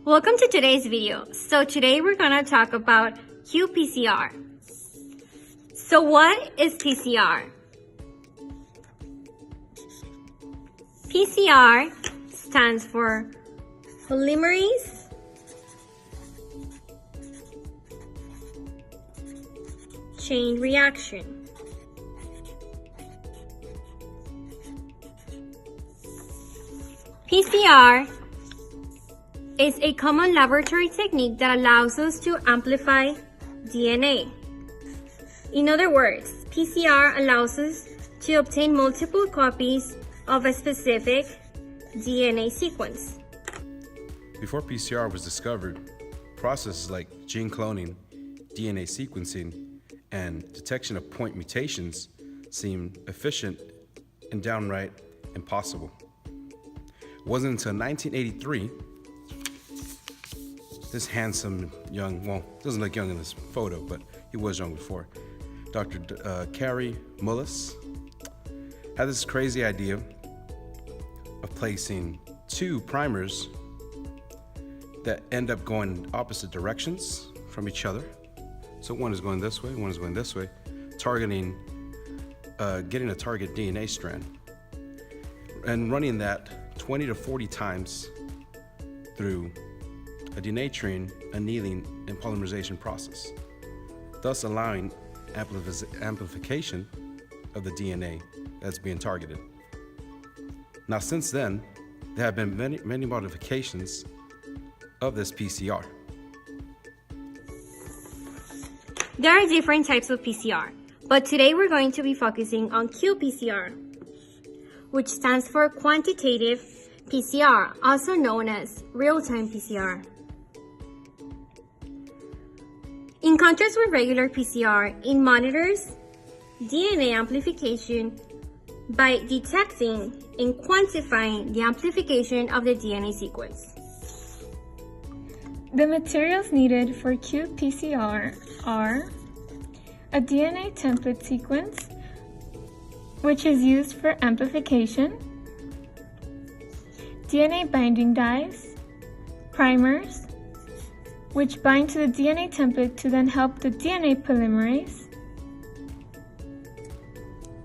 Welcome to today's video. So today we're gonna talk about qPCR. So what is PCR? PCR stands for polymerase chain reaction. PCR is a common laboratory technique that allows us to amplify DNA. In other words, PCR allows us to obtain multiple copies of a specific DNA sequence. Before PCR was discovered, processes like gene cloning, DNA sequencing, and detection of point mutations seemed efficient and downright impossible. It wasn't until 1983 this handsome young, well, doesn't look young in this photo, but he was young before, Dr. Kary Mullis had this crazy idea of placing two primers that end up going opposite directions from each other. So one is going this way, one is going this way, targeting, getting a target DNA strand, and running that 20 to 40 times through a denaturing, annealing, and polymerization process, thus allowing amplification of the DNA that's being targeted. Now, since then, there have been many modifications of this PCR. There are different types of PCR, but today we're going to be focusing on qPCR, which stands for quantitative PCR, also known as real-time PCR. In contrast with regular PCR, it monitors DNA amplification by detecting and quantifying the amplification of the DNA sequence. The materials needed for qPCR are a DNA template sequence, which is used for amplification, DNA binding dyes, primers, which bind to the DNA template to then help the DNA polymerase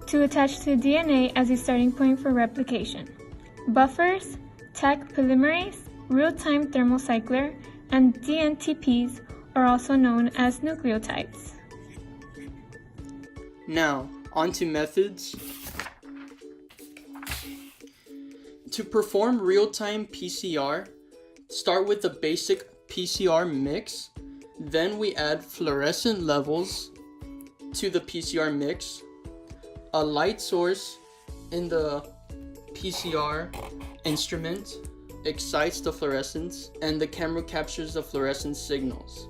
to attach to the DNA as a starting point for replication. Buffers, Taq polymerase, real-time thermocycler, and dNTPs are also known as nucleotides. Now, on to methods. To perform real-time PCR, start with the basic PCR mix, then we add fluorescent levels to the PCR mix. A light source in the PCR instrument excites the fluorescence, and the camera captures the fluorescence signals.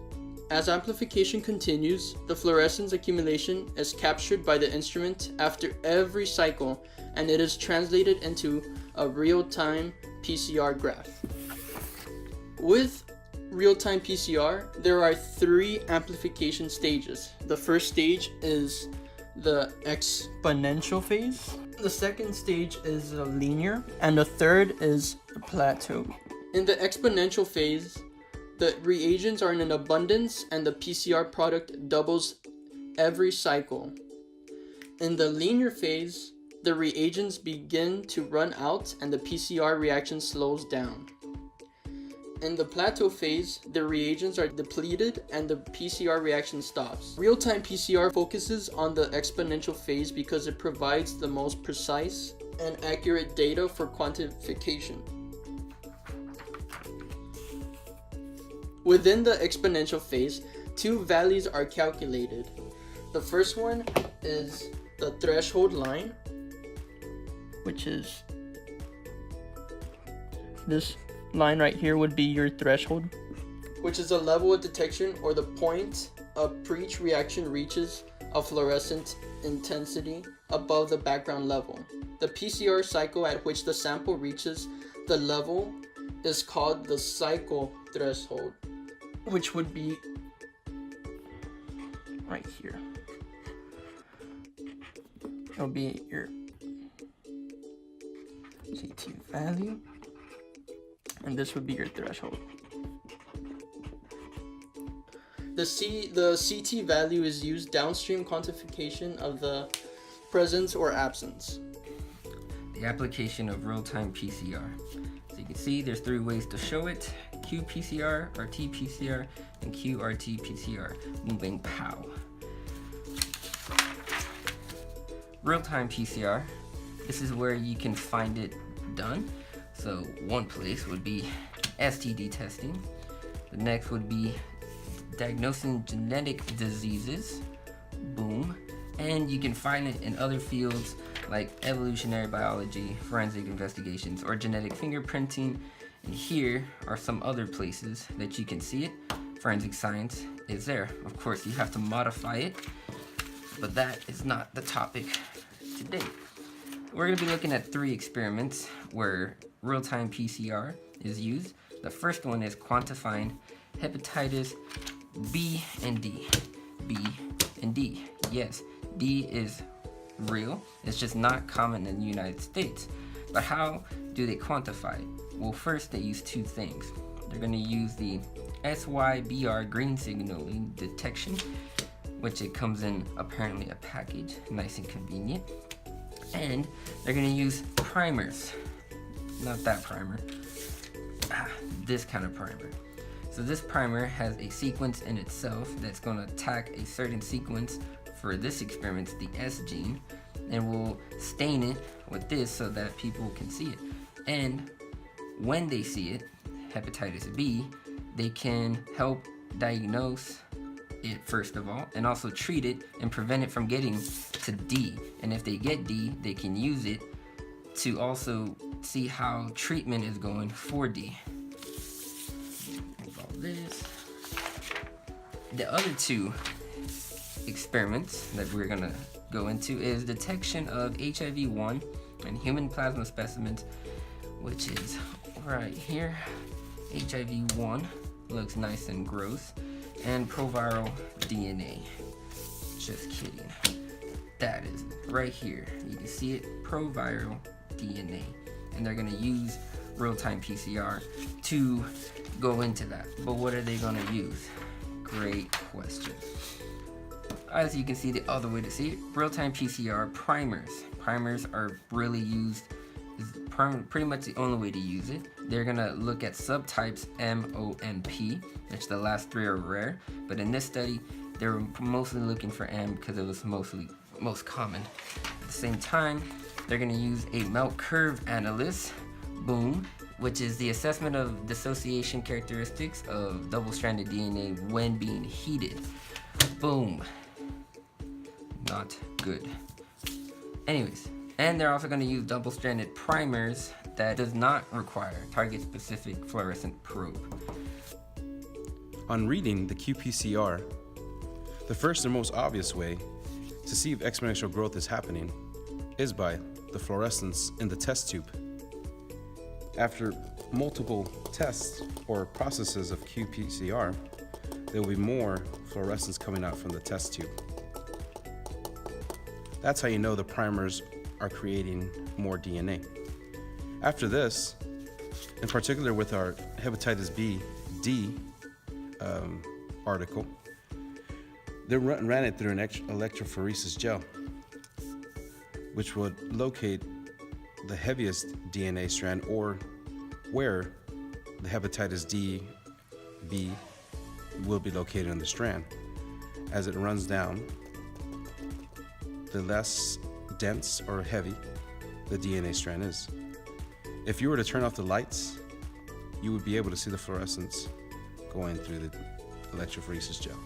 As amplification continues, the fluorescence accumulation is captured by the instrument after every cycle, and it is translated into a real-time PCR graph. With real-time PCR, there are three amplification stages. The first stage is the exponential phase. The second stage is a linear, and the third is a plateau. In the exponential phase, the reagents are in an abundance and the PCR product doubles every cycle. In the linear phase, the reagents begin to run out and the PCR reaction slows down. In the plateau phase, the reagents are depleted and the PCR reaction stops. Real-time PCR focuses on the exponential phase because it provides the most precise and accurate data for quantification. Within the exponential phase, two values are calculated. The first one is the threshold line, which is this line right here would be your threshold, which is a level of detection or the point a breach reaction reaches a fluorescent intensity above the background level. The PCR cycle at which the sample reaches the level is called the cycle threshold, which would be right here. It'll be your CT value, and this would be your threshold. The CT value is used downstream quantification of the presence or absence. The application of real-time PCR. So you can see there's 3 ways to show it: qPCR, RT-PCR, and qRT-PCR. Boom, bang, pow. Real-time PCR. This is where you can find it done. So one place would be STD testing. The next would be diagnosing genetic diseases. Boom. And you can find it in other fields like evolutionary biology, forensic investigations, or genetic fingerprinting. And here are some other places that you can see it. Forensic science is there. Of course, you have to modify it, but that is not the topic today. We're going to be looking at 3 experiments where real-time PCR is used. The first one is quantifying hepatitis B and D. B and D. Yes, D is real. It's just not common in the United States. But how do they quantify it? Well, first they use 2 things. They're going to use the SYBR green signaling detection, which it comes in apparently a package, nice and convenient. And they're going to use primers. Not that primer. This kind of primer. So this primer has a sequence in itself that's going to attack a certain sequence. For this experiment, the S gene, and we'll stain it with this so that people can see it. And when they see it, hepatitis B, they can help diagnose it first of all, and also treat it and prevent it from getting to D. And if they get D, they can use it to also see how treatment is going for D. Move all this. The other 2 experiments that we're gonna go into is detection of HIV-1 in human plasma specimens, which is right here. HIV-1 looks nice and gross, and proviral DNA. Just kidding. That is right here. You can see it, proviral DNA. And they're gonna use real-time PCR to go into that. But what are they gonna use? Great question. As you can see, the other way to see it, real-time PCR primers. Primers are really used, pretty much the only way to use it. They're gonna look at subtypes MONP, which the last 3 are rare, but in this study, they were mostly looking for M because it was most common. At the same time, they're gonna use a melt curve analysis, boom, which is the assessment of dissociation characteristics of double-stranded DNA when being heated. Boom. Not good. Anyways, and they're also going to use double-stranded primers that does not require target-specific fluorescent probe. On reading the qPCR, the first and most obvious way to see if exponential growth is happening is by the fluorescence in the test tube. After multiple tests or processes of qPCR, there will be more fluorescence coming out from the test tube. That's how you know the primers are creating more DNA. After this, in particular with our hepatitis B, D article, they ran it through an electrophoresis gel, which would locate the heaviest DNA strand, or where the hepatitis D, B will be located in the strand. As it runs down, the less dense or heavy the DNA strand is. If you were to turn off the lights, you would be able to see the fluorescence going through the electrophoresis gel.